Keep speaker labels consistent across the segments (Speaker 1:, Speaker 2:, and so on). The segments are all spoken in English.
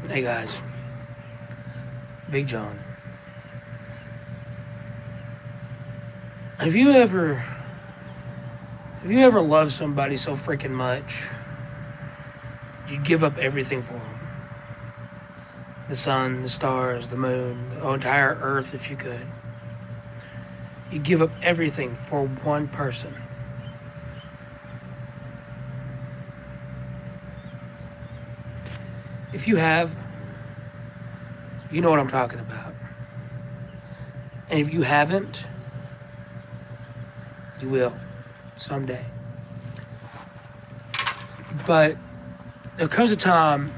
Speaker 1: Hey guys, Big John. Have you ever loved somebody so freaking much you'd give up everything for them? The sun, the stars, the moon, the entire earth if you could. You'd give up everything for one person. If you have, you know what I'm talking about. And if you haven't, you will someday. But there comes a time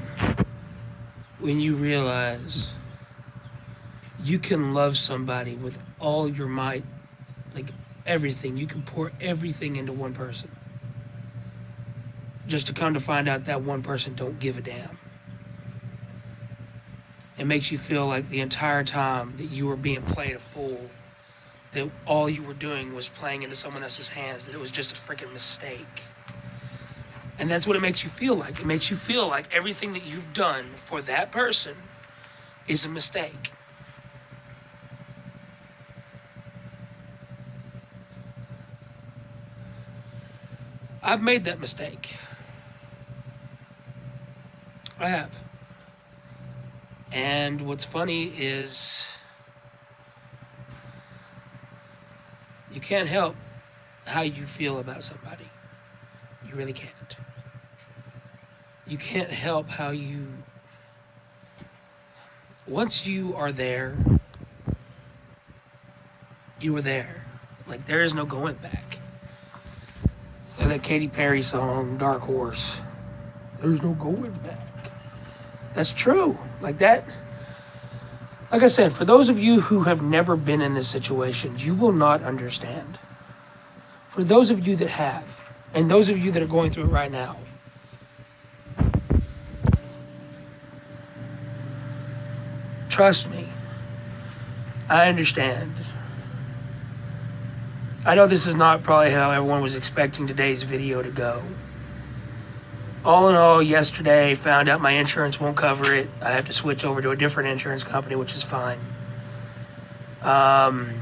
Speaker 1: when you realize you can love somebody with all your might, like everything. You can pour everything into one person. Just to come to find out that one person don't give a damn. It makes you feel like the entire time that you were being played a fool, that all you were doing was playing into someone else's hands, that it was just a freaking mistake. And that's what it makes you feel like. It makes you feel like everything that you've done for that person is a mistake. I've made that mistake. I have. And what's funny is you can't help how you feel about somebody. You really can't. You can't help how you... Once you are there, you are there. Like, there is no going back. It's like that Katy Perry song, Dark Horse. There's no going back. That's true. Like that. Like I said, for those of you who have never been in this situation, you will not understand. For those of you that have, and those of you that are going through it right now, trust me, I understand. I know this is not probably how everyone was expecting today's video to go. All in all, yesterday, found out my insurance won't cover it. I have to switch over to a different insurance company, which is fine. I've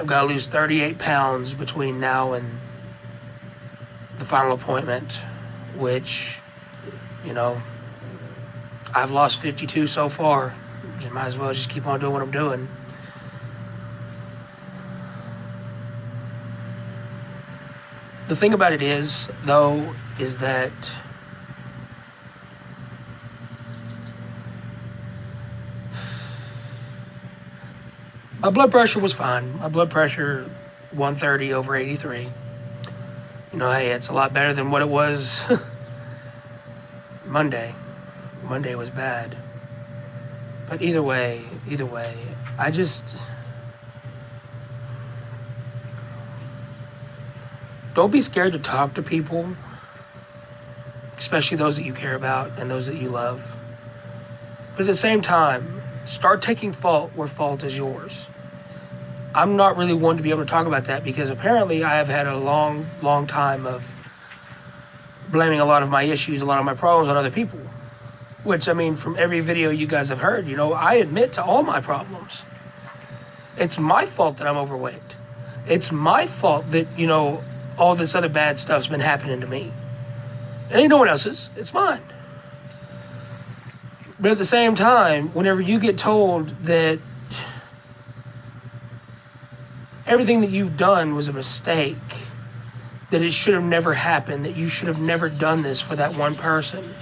Speaker 1: got to lose 38 pounds between now and the final appointment, which, you know, I've lost 52 so far. Just might as well just keep on doing what I'm doing. The thing about it is, though, is that my blood pressure was fine. My blood pressure, 130 over 83. You know, hey, it's a lot better than what it was Monday. Monday was bad. But either way, I just... Don't be scared to talk to people, especially those that you care about and those that you love. But at the same time, start taking fault where fault is yours. I'm not really one to be able to talk about that because apparently I have had a long time of blaming a lot of my issues, a lot of my problems on other people. Which, I mean, from every video you guys have heard, you know, I admit to all my problems. It's my fault that I'm overweight. It's my fault that, you know, all this other bad stuff's been happening to me. It ain't no one else's. It's mine. But at the same time, whenever you get told that everything that you've done was a mistake, that it should have never happened, that you should have never done this for that one person.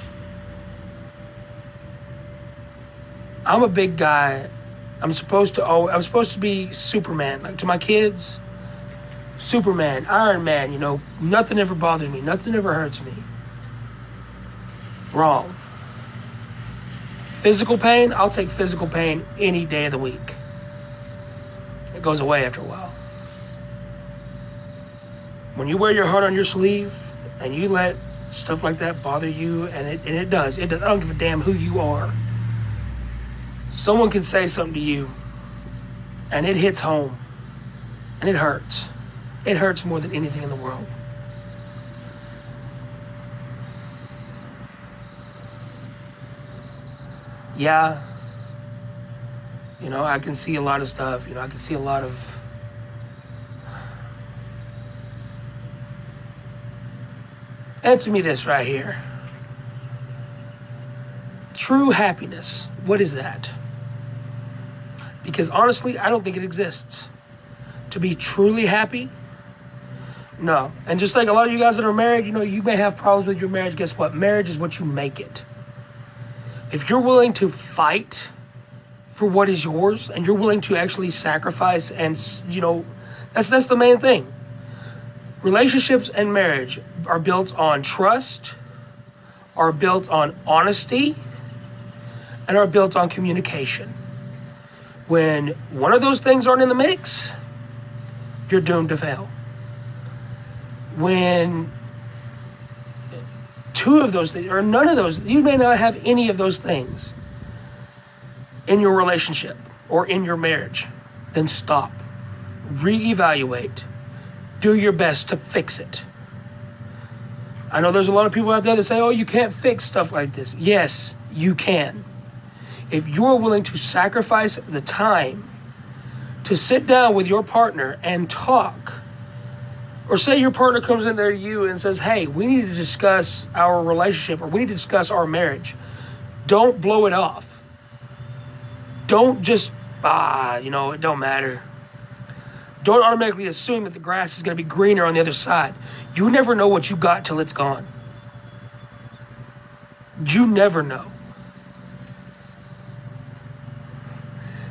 Speaker 1: I'm a big guy. I'm supposed to be Superman. Like to my kids, Superman, Iron Man, you know, nothing ever bothers me. Nothing ever hurts me. Wrong. Physical pain, I'll take physical pain any day of the week. It goes away after a while. When you wear your heart on your sleeve and you let stuff like that bother you, and it does. I don't give a damn who you are. Someone can say something to you and it hits home and it hurts. It hurts more than anything in the world. Yeah, I can see a lot of stuff. I can see a lot of... Answer me this right here. True happiness, what is that? Because honestly, I don't think it exists. To be truly happy, no. And just like a lot of you guys that are married, you may have problems with your marriage. Guess what? Marriage is what you make it. If you're willing to fight for what is yours, and you're willing to actually sacrifice, and that's the main thing. Relationships and marriage are built on trust, are built on honesty, and are built on communication. When one of those things aren't in the mix, you're doomed to fail. When two of those things, or none of those, you may not have any of those things in your relationship or in your marriage, then stop. Reevaluate. Do your best to fix it. I know there's a lot of people out there that say, oh, you can't fix stuff like this. Yes, you can. If you're willing to sacrifice the time to sit down with your partner and talk, or say your partner comes in there to you and says, hey, we need to discuss our relationship, or we need to discuss our marriage. Don't blow it off. Don't just, it don't matter. Don't automatically assume that the grass is going to be greener on the other side. You never know what you got till it's gone. You never know.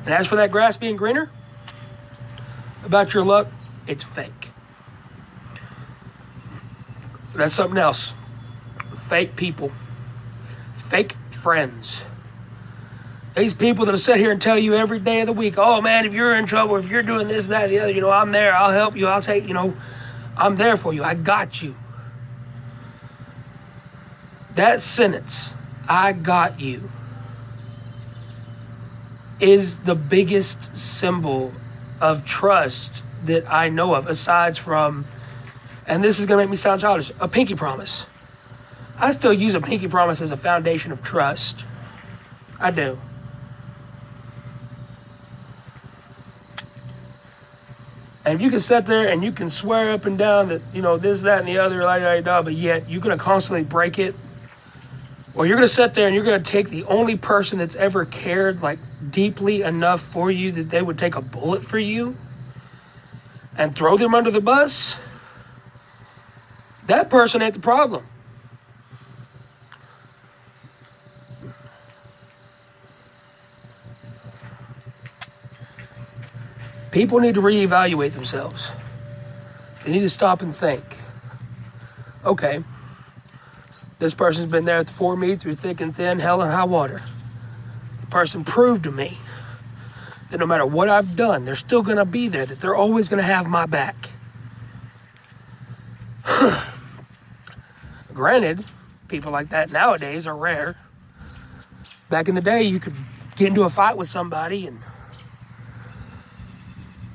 Speaker 1: And as for that grass being greener, about your luck, it's fake. That's something else. Fake people. Fake friends. These people that'll sit here and tell you every day of the week, oh man, if you're in trouble, if you're doing this, that, the other, I'm there, I'll help you, I'll take, I'm there for you, I got you. That sentence, I got you, is the biggest symbol of trust that I know of, aside from, and this is going to make me sound childish, a pinky promise. I still use a pinky promise as a foundation of trust. I do. And if you can sit there and you can swear up and down that, this, that, and the other, but yet you're going to constantly break it, or you're going to sit there and you're going to take the only person that's ever cared, deeply enough for you that they would take a bullet for you and throw them under the bus, that person ain't the problem. People need to reevaluate themselves. They need to stop and think. Okay, this person's been there for me through thick and thin, hell and high water. The person proved to me that no matter what I've done, they're still going to be there, that they're always going to have my back. Granted, people like that nowadays are rare. Back in the day, you could get into a fight with somebody, and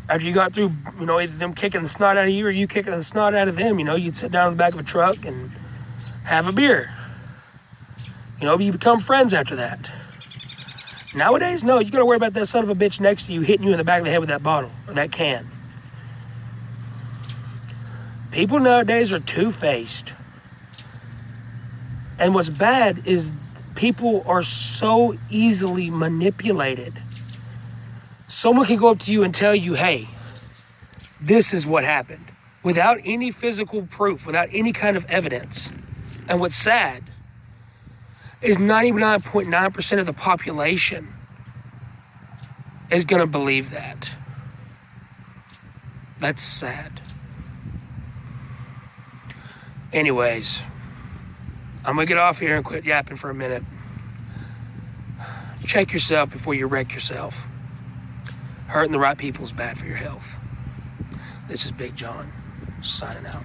Speaker 1: after you got through, either them kicking the snot out of you or you kicking the snot out of them, you'd sit down in the back of a truck and have a beer. You become friends after that. Nowadays, no, you got to worry about that son of a bitch next to you hitting you in the back of the head with that bottle or that can. People nowadays are two-faced. And what's bad is people are so easily manipulated. Someone can go up to you and tell you, hey, this is what happened, without any physical proof, without any kind of evidence. And what's sad is 99.9% of the population is going to believe that. That's sad. Anyways, I'm going to get off here and quit yapping for a minute. Check yourself before you wreck yourself. Hurting the right people is bad for your health. This is Big John, signing out.